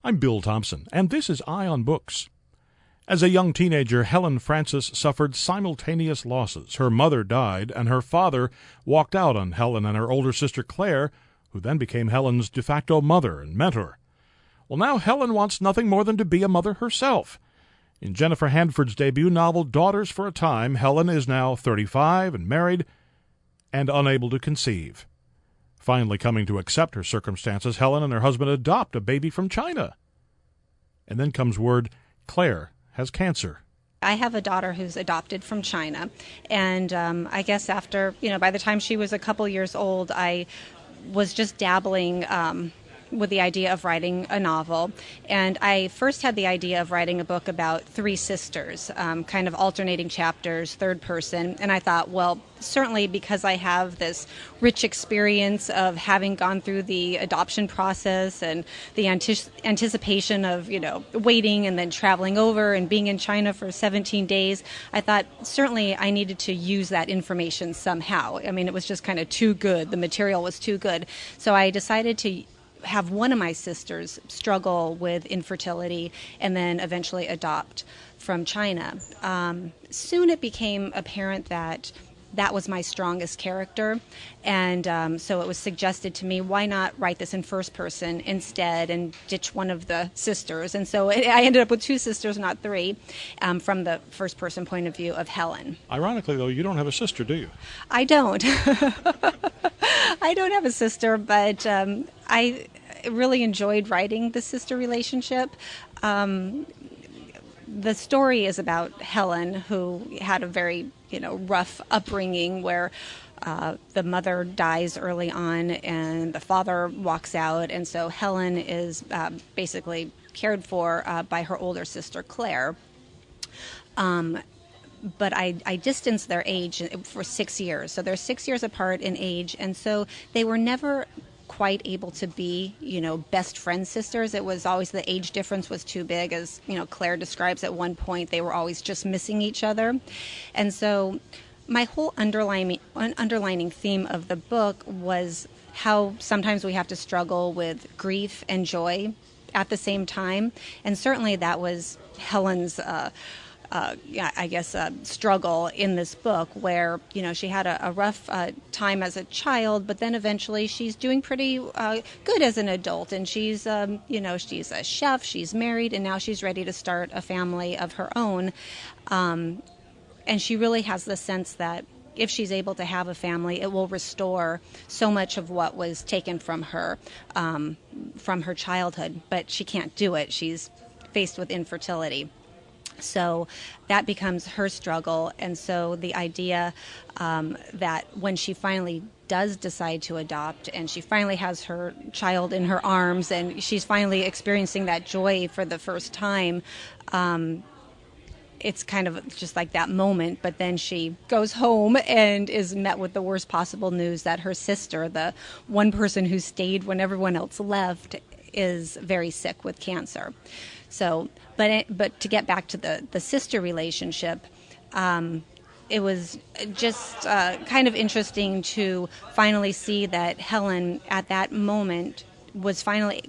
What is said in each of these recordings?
I'm Bill Thompson, and this is Eye on Books. As a young teenager, Helen Francis suffered simultaneous losses. Her mother died, and her father walked out on Helen and her older sister Claire, who then became Helen's de facto mother and mentor. Well, now Helen wants nothing more than to be a mother herself. In Jennifer Handford's debut novel, Daughters for a Time, Helen is now 35 and married and unable to conceive. Finally coming to accept her circumstances, Helen and her husband adopt a baby from China. And then comes word Claire has cancer. I have a daughter who's adopted from China, and I guess after, by the time she was a couple years old, I was just dabbling with the idea of writing a novel. And I first had the idea of writing a book about three sisters, kind of alternating chapters, third person. And I thought, well, certainly because I have this rich experience of having gone through the adoption process and the anticipation of, waiting and then traveling over and being in China for 17 days, I thought certainly I needed to use that information somehow. I mean, it was just kind of too good. The material was too good. So I decided to have one of my sisters struggle with infertility and then eventually adopt from China. Soon it became apparent that was my strongest character, and so it was suggested to me, why not write this in first person instead and ditch one of the sisters? And so I ended up with two sisters, not three, from the first person point of view of Helen. Ironically, though, you don't have a sister, do you? I don't. I don't have a sister, but I really enjoyed writing the sister relationship. The story is about Helen, who had a very, rough upbringing where the mother dies early on and the father walks out. And so Helen is basically cared for by her older sister, Claire. But I distanced their age for 6 years. So they're 6 years apart in age. And so they were never quite able to be, best friend sisters. It was always the age difference was too big. As, Claire describes at one point, they were always just missing each other. And so my whole underlining theme of the book was how sometimes we have to struggle with grief and joy at the same time. And certainly that was Helen's struggle in this book, where, she had a rough time as a child, but then eventually she's doing pretty good as an adult. And she's, she's a chef, she's married, and now she's ready to start a family of her own. And she really has the sense that if she's able to have a family, it will restore so much of what was taken from her childhood. But she can't do it. She's faced with infertility. So that becomes her struggle. And so the idea that when she finally does decide to adopt and she finally has her child in her arms and she's finally experiencing that joy for the first time, it's kind of just like that moment. But then she goes home and is met with the worst possible news that her sister, the one person who stayed when everyone else left, is very sick with cancer. So, but to get back to the sister relationship, it was just kind of interesting to finally see that Helen at that moment was finally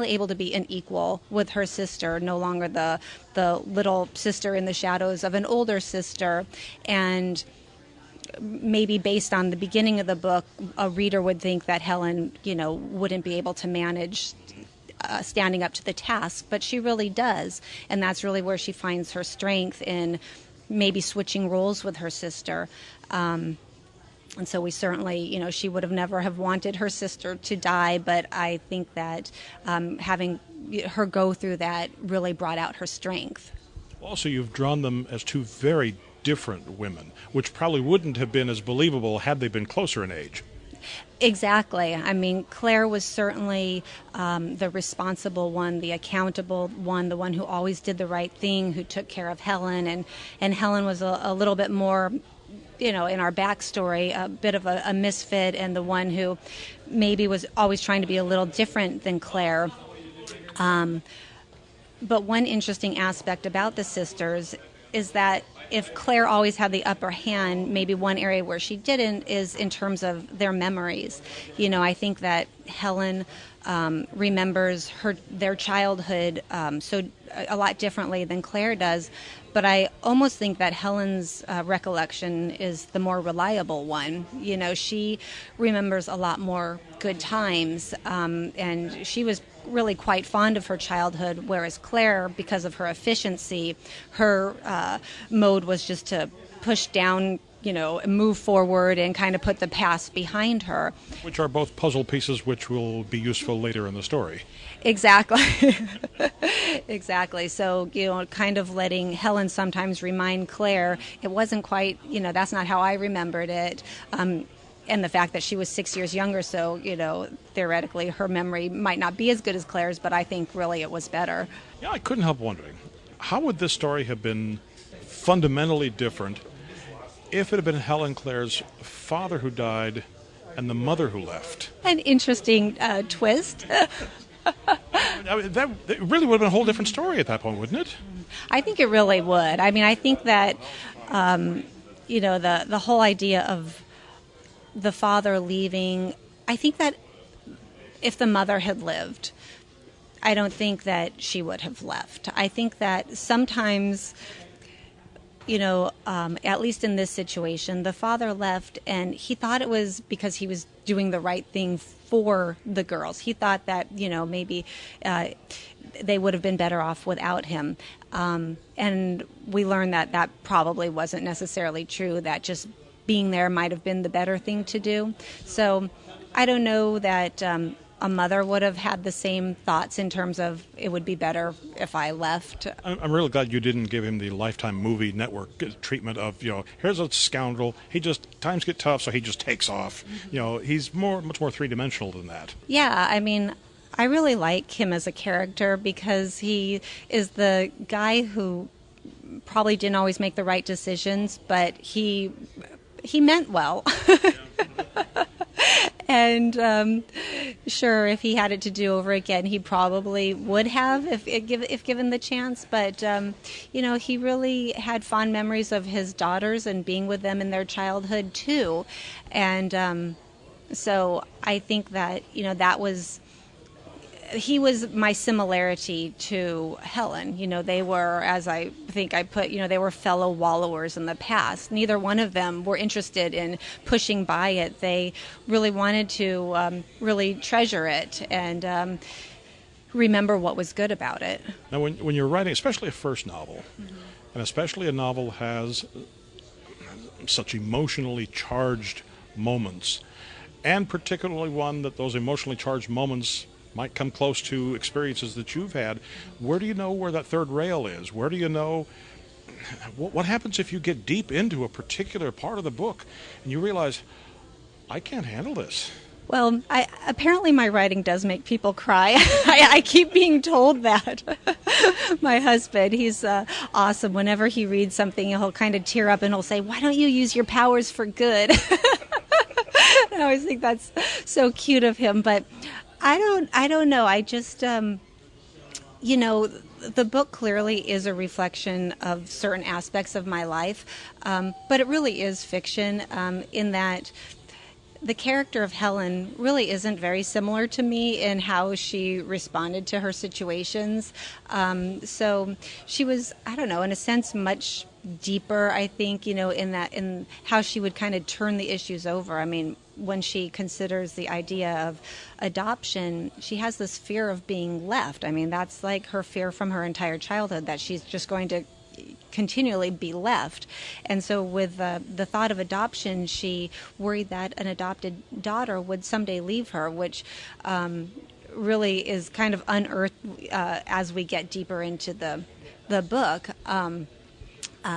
able to be an equal with her sister, no longer the little sister in the shadows of an older sister. And maybe based on the beginning of the book, a reader would think that Helen, wouldn't be able to manage standing up to the task, but she really does. And that's really where she finds her strength, in maybe switching roles with her sister. And so we certainly, she would have never have wanted her sister to die, but I think that having her go through that really brought out her strength. Also, you've drawn them as two very different women, which probably wouldn't have been as believable had they been closer in age. Exactly. I mean, Claire was certainly the responsible one, the accountable one, the one who always did the right thing, who took care of Helen. And Helen was a little bit more, in our backstory, a bit of a misfit, and the one who maybe was always trying to be a little different than Claire. But one interesting aspect about the sisters is that if Claire always had the upper hand, maybe one area where she didn't is in terms of their memories. I think that Helen remembers their childhood so a lot differently than Claire does. But I almost think that Helen's recollection is the more reliable one. You know, she remembers a lot more good times, and she was really quite fond of her childhood, whereas Claire, because of her efficiency, her mode was just to push down, you know, move forward and kind of put the past behind her. Which are both puzzle pieces which will be useful later in the story. Exactly. Exactly. So, you know, kind of letting Helen sometimes remind Claire, it wasn't quite, you know, that's not how I remembered it. And the fact that she was 6 years younger, so, you know, theoretically her memory might not be as good as Claire's, but I think really it was better. Yeah, I couldn't help wondering, how would this story have been fundamentally different if it had been Helen Claire's father who died and the mother who left? An interesting twist. I mean, that really would have been a whole different story at that point, wouldn't it? I think it really would. I mean, I think that, you know, the whole idea of the father leaving, I think that if the mother had lived, I don't think that she would have left. I think that sometimes, you know, at least in this situation, the father left and he thought it was because he was doing the right thing for the girls. He thought that, you know, maybe they would have been better off without him. And we learned that that probably wasn't necessarily true, that just being there might have been the better thing to do. So I don't know that a mother would have had the same thoughts in terms of it would be better if I left. I'm really glad you didn't give him the Lifetime movie network treatment of, you know, here's a scoundrel, he just, times get tough, so he just takes off. You know, he's much more three-dimensional than that. Yeah, I mean, I really like him as a character because he is the guy who probably didn't always make the right decisions, but he meant well. And sure, if he had it to do over again, he probably would have if given the chance. But, you know, he really had fond memories of his daughters and being with them in their childhood, too. And so I think that, you know, he was my similarity to Helen. You know, they were, as I think I put, you know, they were fellow wallowers in the past. Neither one of them were interested in pushing by it. They really wanted to really treasure it and remember what was good about it. Now, when you're writing, especially a first novel, and especially a novel has such emotionally charged moments, and particularly one that those emotionally charged moments might come close to experiences that you've had, where do you know where that third rail is? Where do you know what happens if you get deep into a particular part of the book and you realize, I can't handle this? Well, apparently my writing does make people cry. I keep being told that. My husband, he's awesome. Whenever he reads something, he'll kind of tear up and he'll say, "Why don't you use your powers for good?" I always think that's so cute of him, but I don't know. I just, you know, the book clearly is a reflection of certain aspects of my life, but it really is fiction in that the character of Helen really isn't very similar to me in how she responded to her situations. So she was, I don't know, in a sense, much deeper, I think, you know, in how she would kind of turn the issues over. I mean, when she considers the idea of adoption, she has this fear of being left. I mean, that's like her fear from her entire childhood, that she's just going to continually be left. And so with the thought of adoption, she worried that an adopted daughter would someday leave her, which really is kind of unearthed as we get deeper into the book.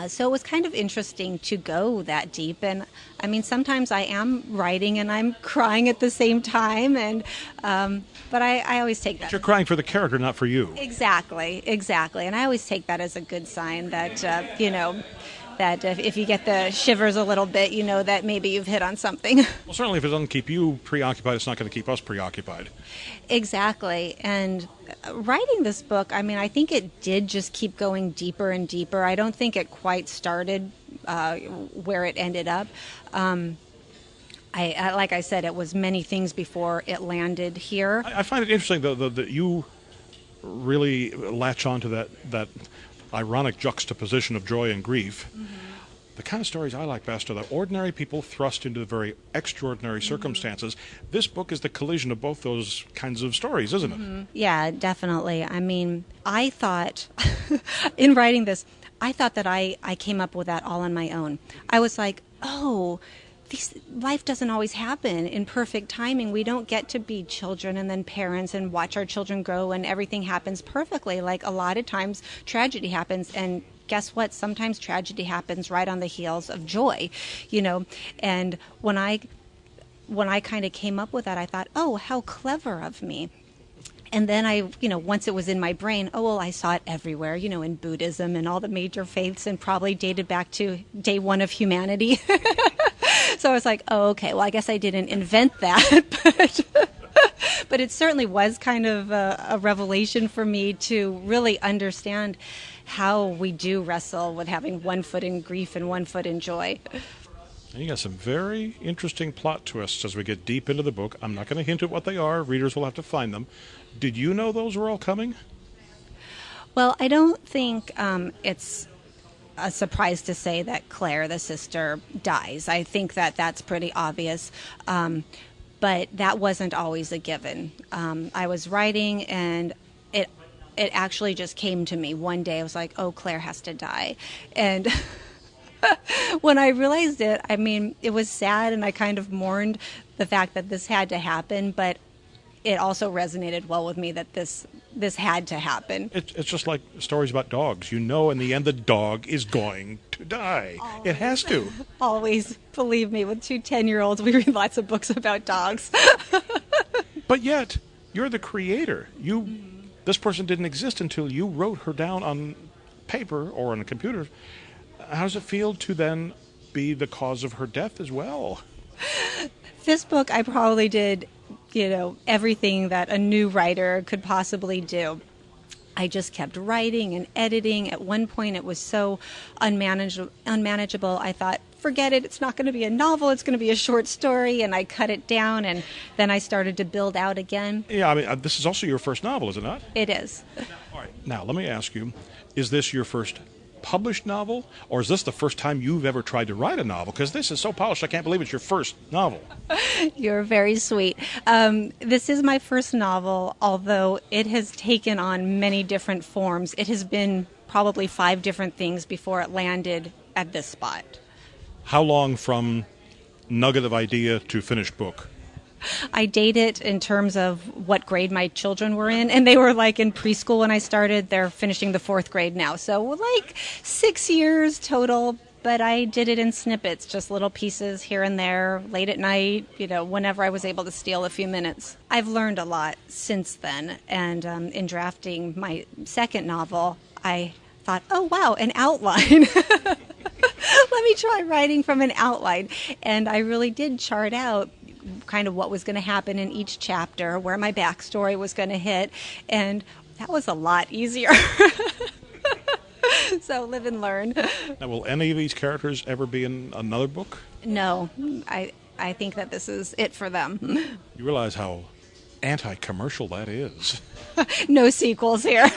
So it was kind of interesting to go that deep. And I mean, sometimes I am writing and I'm crying at the same time. And but I always take that. But you're crying for the character, not for you. Exactly. And I always take that as a good sign that, you know, that if you get the shivers a little bit, you know that maybe you've hit on something. Well, certainly if it doesn't keep you preoccupied, it's not going to keep us preoccupied. Exactly. And writing this book, I mean, I think it did just keep going deeper and deeper. I don't think it quite started where it ended up. like I said, it was many things before it landed here. I find it interesting, though, that you really latch on to that ironic juxtaposition of joy and grief. Mm-hmm. The kind of stories I like best are the ordinary people thrust into very extraordinary circumstances. This book is the collision of both those kinds of stories, isn't it? Yeah, definitely. I mean, I thought, in writing this, I thought that I came up with that all on my own. I was like, oh, life doesn't always happen in perfect timing. We don't get to be children and then parents and watch our children grow and everything happens perfectly. Like, a lot of times tragedy happens, and guess what? Sometimes tragedy happens right on the heels of joy, And when I kind of came up with that, I thought, oh, how clever of me. And then once it was in my brain, oh, well, I saw it everywhere, in Buddhism and all the major faiths, and probably dated back to day one of humanity. So I was like, oh, okay, well, I guess I didn't invent that, but it certainly was kind of a revelation for me to really understand how we do wrestle with having one foot in grief and one foot in joy. And you got some very interesting plot twists as we get deep into the book. I'm not going to hint at what they are. Readers will have to find them. Did you know those were all coming? Well, I don't think it's a surprise to say that Claire, the sister, dies. I think that that's pretty obvious. But that wasn't always a given. I was writing, and it actually just came to me one day. I was like, oh, Claire has to die. And when I realized it, I mean, it was sad, and I kind of mourned the fact that this had to happen, but it also resonated well with me that this had to happen. It's just like stories about dogs. In the end, the dog is going to die. Always. It has to. Always. Believe me, with two 10-year-olds, we read lots of books about dogs. But yet, you're the creator. This person didn't exist until you wrote her down on paper or on a computer. How does it feel to then be the cause of her death as well? This book, I probably did, everything that a new writer could possibly do. I just kept writing and editing. At one point, it was so unmanageable. I thought, forget it. It's not going to be a novel. It's going to be a short story. And I cut it down, and then I started to build out again. Yeah, I mean, this is also your first novel, is it not? It is. All right. Now, let me ask you, is this your first published novel, or is this the first time you've ever tried to write a novel? Because this is so polished, I can't believe it's your first novel. You're very sweet. This is my first novel, although it has taken on many different forms. It has been probably 5 different things before it landed at this spot. How long from nugget of idea to finished book? I date it in terms of what grade my children were in, and they were like in preschool when I started. They're finishing the 4th grade now, so like 6 years total, but I did it in snippets, just little pieces here and there, late at night, whenever I was able to steal a few minutes. I've learned a lot since then, and in drafting my second novel, I thought, oh wow, an outline. Let me try writing from an outline, and I really did chart out kind of what was going to happen in each chapter, where my backstory was going to hit, and that was a lot easier. So live and learn. Now, will any of these characters ever be in another book? No, I think that this is it for them. You realize how anti-commercial that is. No sequels here.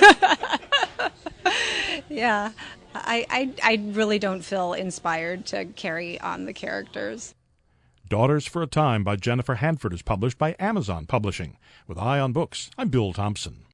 Yeah, I really don't feel inspired to carry on the characters. Daughters for a Time by Jennifer Handford is published by Amazon Publishing. With Eye on Books, I'm Bill Thompson.